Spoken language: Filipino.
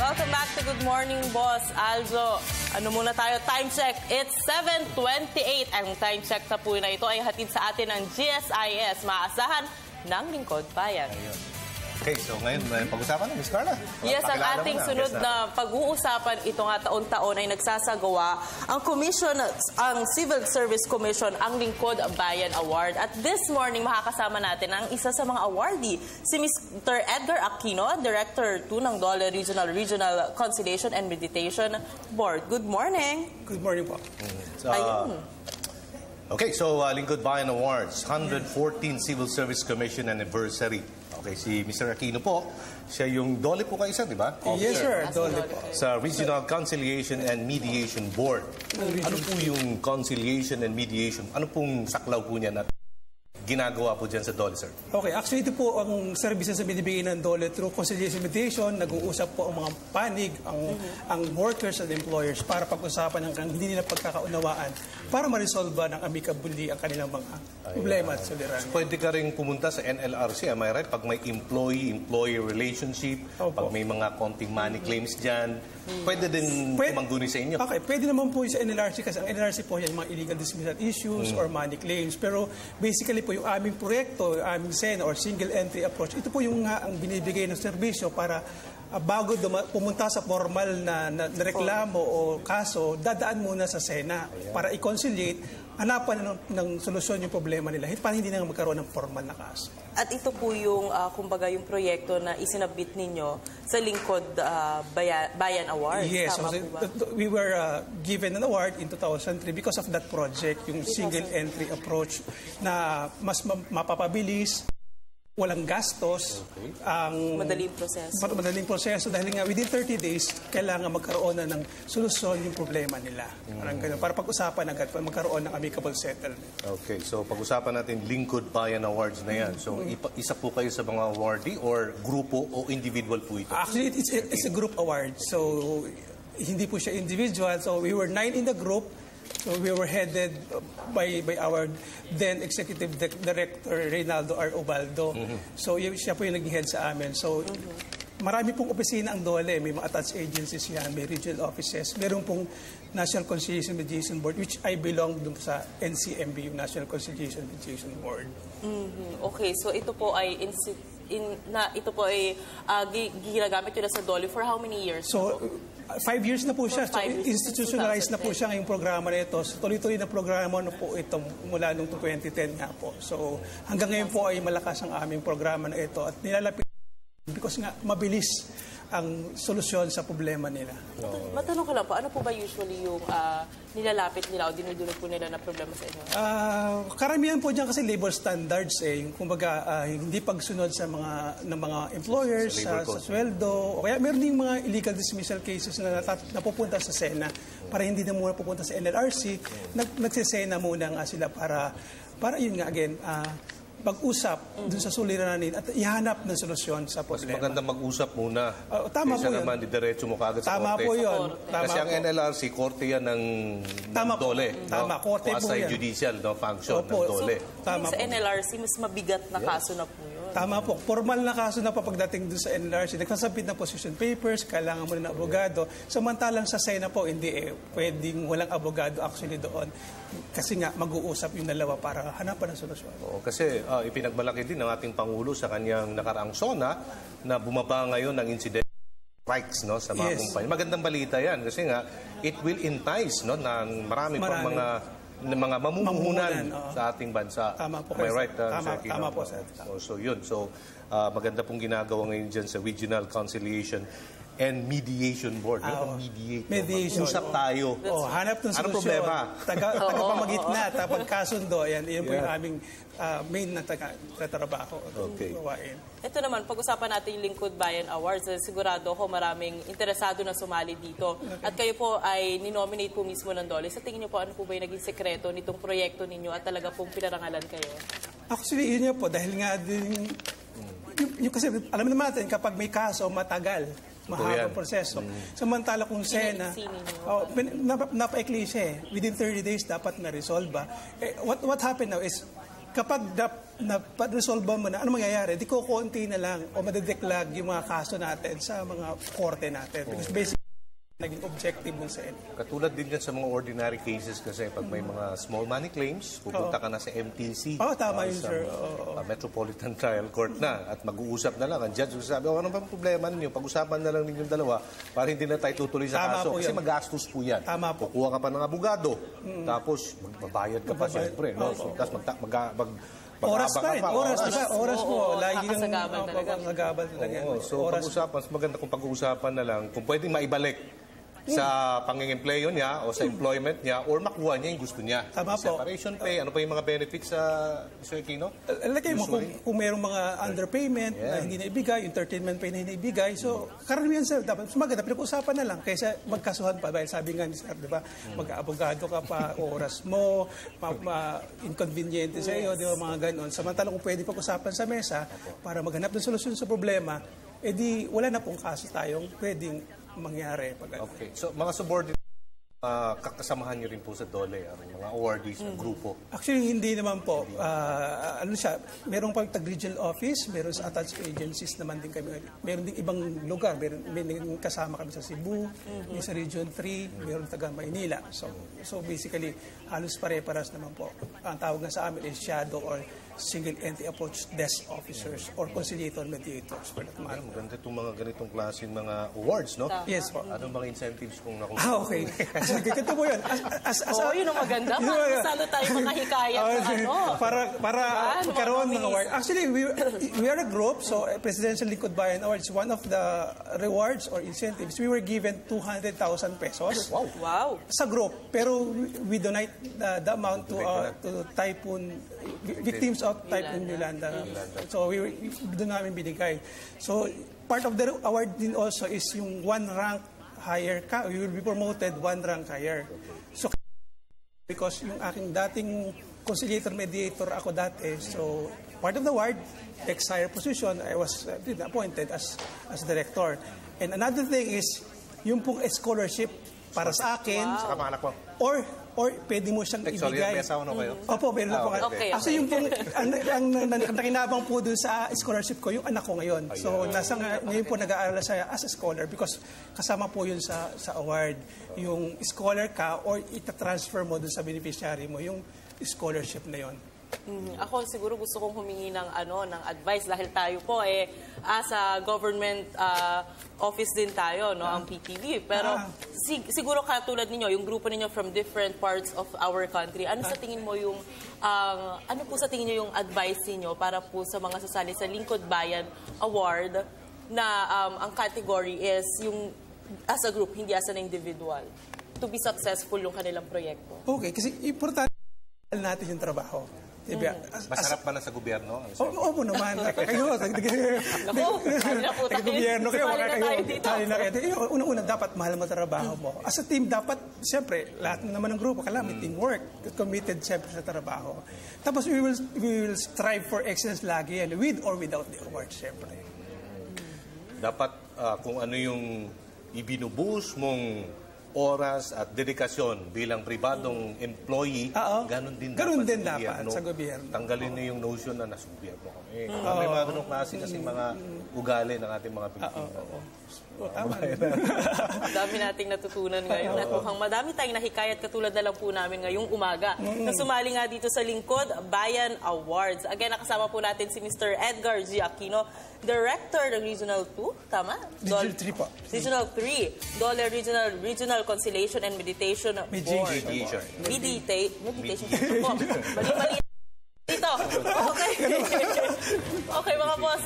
Welcome back to Good Morning Boss. Aljo, ano muna tayo? Time check. It's 7:28. Ang time check sa po na ito ay hatid sa atin ng GSIS. Maasahan ng Lingkod Bayan. Okay, so ngayon, pag-usapan na, Ms. Carla. Yes, ang ating sunod na pag-uusapan ito nga taon-taon ay nagsasagawa ang Civil Service Commission, ang Lingkod Bayan Award. At this morning, makakasama natin ang isa sa mga awardee, si Mr. Edgar Aquino, Director 2 ng Dole Regional Conciliation and Mediation Board. Good morning. Good morning po. Ayun. Okay, so Lingkod Bayan Awards, 114 Civil Service Commission Anniversary. Okay, si Mr. Aquino po, siya yung Dole po kayo, di ba? Yes, sir. Dole po. Sa Regional Conciliation and Mediation Board. Ano po yung conciliation and mediation? Ano pong saklaw po niya na ginagawa po dyan sa Dole, sir? Okay, actually ito po ang services na binibigay ng Dole through conciliation mediation. Nag-uusap po ang mga panig, ang workers and employers para pag-usapan ng hindi nila pagkakaunawaan para ma-resolve ng amicably ang kanilang mga problema at suliranin. Pwede ka rin pumunta sa NLRC, am I right? Pag may employee-employee relationship, pag may mga konting money claims dyan, pwede din tumangguni sa inyo? Okay, pwede naman po sa NLRC kasi ang NLRC po yan mga illegal dismissal issues or money claims. Pero basically po yung aming proyekto, yung aming SENA or single entry approach, ito po yung ang binibigay ng serbisyo para bago pumunta sa formal na reklamo o kaso, dadaan muna sa SENA para i-conciliate, hanapan ng solusyon yung problema nila para hindi na magkaroon ng formal na kaso. At ito po yung, kumbaga, yung proyekto na isinabit ninyo sa Lingkod Bayan Award. Yes, so we were given an award in 2003 because of that project, yung single entry approach na mas mapapabilis, walang gastos, ang madaling proseso dahil nga within 30 days kailangan magkaroon na ng solusyon yung problema nila. Parang ganun, para pag-usapan agad, para magkaroon ng amicable settlement. Okay, so pag-usapan natin Lingkod Bayan Awards na yan. So isa po kayo sa mga awardee or grupo o individual po ito? Actually, it's a group award. So hindi po siya individual. So we were 9 in the group. So we were headed by our then Executive Director, Reynaldo R. Ubaldo. So siya po yung naging head sa amin. So marami pong opisina ang Dole. May mga attached agencies yan, may regional offices. Meron pong National Conciliation Mediation Board, which I belong dun sa NCMB, yung National Conciliation Mediation Board. Okay, so ito po ay ginagamit yun na sa Dole for how many years? So 5 years na po siya. So, institutionalized na po siya ngayong programa na ito. So, tuloy-tuloy na programa na po ito mula noong 2010 nga po. So, hanggang ngayon po ay malakas ang aming programa na ito at nilalapit because nga mabilis ang solusyon sa problema nila. Matanong ko lang po, ano po ba usually yung nilalapit nila o dinudulog po nila na problema sa inyo? Karamihan po dyan kasi labor standards yung kumbaga hindi pagsunod sa mga employers sa sweldo. O kaya meron din mga illegal dismissal cases na napupunta sa SENA para hindi na muna pupunta sa NLRC. Nagsisena muna nga sila para yun nga again, mag-usap dun sa suliranin at ihanap ng solusyon sa problema. Mas maganda mag-usap muna. Tama po yun. Naman, diretso mo kagad sa korte. Tama po yun. Kasi ang NLRC, korte yan ng Dole. Tama, korte po yan. Quasi-judicial function ng Dole. So, sa NLRC, mas mabigat na kaso na po yun. Tama po. Formal na kaso na pagdating doon sa NLRC. Nagsasabit ng position papers, kailangan mo na ng abogado. Samantalang sa SENA po, hindi pwedeng walang abogado actually doon. Kasi nga, mag-uusap yung dalawa para hanapan ng solusyon. Kasi ipinagmalaki din ng ating Pangulo sa kanyang nakaraang SONA na bumaba ngayon ng incident rights sa mga kumpanya. Magandang balita yan kasi nga, it will entice ng marami pang mga mamumuhunan sa ating bansa. Tama po. May right, tama po, sir. So yun. So maganda pong ginagawa ngayon dyan sa Regional Conciliation and Mediation Board. Mediation. Usap tayo. Hanap ng solusyon. Ano problema? Tagapamagitna, pagkasundo. Yan po yung aming main na tatrabaho. Okay. Ito naman, pag-usapan natin yung Lingkod Bayan Awards. Sigurado ko maraming interesado na sumali dito. At kayo po ay ninominate po mismo ng Dole. Sa tingin niyo po, ano po ba yung naging sekreto nitong proyekto ninyo at talaga pong pinarangalan kayo? Actually, yun po. Dahil nga din, kasi alam naman natin, kapag may kaso, matagal. Mahabang proseso. Samantala kung SENA, napaikli siya within 30 days dapat na-resolve. What happened now is, kapag na-resolve mo na, ano mangyayari? Di ko konti na lang o madedeklag yung mga kaso natin sa mga korte natin. Because basically, naging objective mo sa end. Katulad din yan sa mga ordinary cases kasi pag may mga small money claims, pupunta ka na sa MTC. Tama yun, sa sir. Metropolitan Trial Court na at mag-uusap na lang. Ang judge sabi, ano bang problema ninyo? Pag-usapan na lang ninyong dalawa para hindi na tayo tutuloy sa kaso. Kasi magastos po yan. Tama po. Kukuha ka pa ng abogado. Tapos magbabayad ka pa siyempre. No? So, tapos oras pa rin. Oras po. Lagi yung nakakasagabal talaga. So pag-usapan, maganda kung pag-uusapan na lang, kung pwedeng maibalik sa pangingempleyo niya o sa employment niya or makuha niya yung gusto niya. Tama po. Separation pay, ano pa yung mga benefits sa Sir Aquino? Lagay mo kung mayroong mga underpayment na hindi naibigay, entertainment pay na hindi naibigay. So, karamihan sir, dapat maganda, pinag-usapan na lang kaysa magkasuhan pa. Dahil sabi nga ni sir, di ba, mag-abogado ka pa, oras mo, inconveniente sa iyo, di ba, mga ganon. Samantalang kung pwede pag-usapan sa mesa para maghanap ng solusyon sa problema, edi wala na pong kaso tayong pwedeng mangyari. Okay. So, mga subordinate, kakasamahan nyo rin po sa DOLE, ang mga awardees ng grupo? Actually, hindi naman po. Ano siya, merong pang tag-regional office, meron sa attached agencies naman din kami. Meron din ibang lugar. Meron kasama kami sa Cebu, may sa Region 3, meron taga Maynila. So basically, halos pare-paras naman po. Ang tawag na sa amin is shadow or single entity approach desk officers or conciliator mediators. Maganda itong mga ganitong klaseng mga awards, no? Yes po. Anong mga incentives kung nakuha? Okay. Ganito po yun. Yun ang maganda. Masalo tayo mga hikayat na ano. Para karoon ng award. Actually, we are a group, so Presidential Lingkod Bayan Award is one of the rewards or incentives. We were given 200,000 pesos. Wow. Sa group. Pero we donate the amount to typhoon, victims of Typhoon Yolanda. So doon namin binigay. So part of the award din also is yung one rank higher ka. You will be promoted one rank higher. So because yung aking dating conciliator mediator ako dati, so part of the award, next higher position, I was appointed as director. And another thing is yung pong scholarship para sa akin. Sa kamaanak mo? Or pwede mo siyang ibigay. Sorry, may asawa na kayo? Opo, meron na po. Okay. Actually, yung pong, ang nakinabang po doon sa scholarship ko, yung anak ko ngayon. So, ngayon po nag-aaral siya as a scholar because kasama po yun sa award. Yung scholar ka or itatransfer mo doon sa beneficiary mo, yung scholarship na yun. Ako siguro gusto kong humingi ng advice dahil tayo po as a government office din tayo, no, ang PTV. Pero siguro katulad ninyo, yung grupo ninyo from different parts of our country, ano sa tingin mo yung ano po sa tingin niyo yung advice niyo para po sa mga sasali sa Lingkod Bayan Award na ang category is yung as a group, hindi as an individual, to be successful yung kanilang proyekto? Okay, kasi importante natin yung trabaho. Diba? Masarap pa na sa gobyerno? Opo naman. Kayo, taga-gobyerno kayo. Una-una, dapat mahal mo trabaho mo. As a team, dapat, siyempre, lahat naman ng grupo, kailangan may teamwork. Committed, siyempre, sa trabaho. Tapos, we will strive for excellence lagi yan, with or without the award, siyempre. Dapat, kung ano yung ibinubuhos mong oras at dedikasyon bilang pribadong employee, ganun din dapat sa gobyerno. Tanggalin niyo yung notion na nasa gobyerno kami. May mga ganong klase kasi mga ugali ng ating mga Pilipino. Dami nating natutunan ngayon at mukhang madami tayong nahikayat katulad na lang po namin ngayong umaga na sumali nga dito sa Lingkod Bayan Awards. Again, nakasama po natin si Mr. Edgar G. Aquino, Director ng Regional 2, tama? Regional 3 po. Regional 3, DOLE Regional Conciliation and Mediation Board. Meditation po. Mali-mali dito. Okay. Okay, mga boss.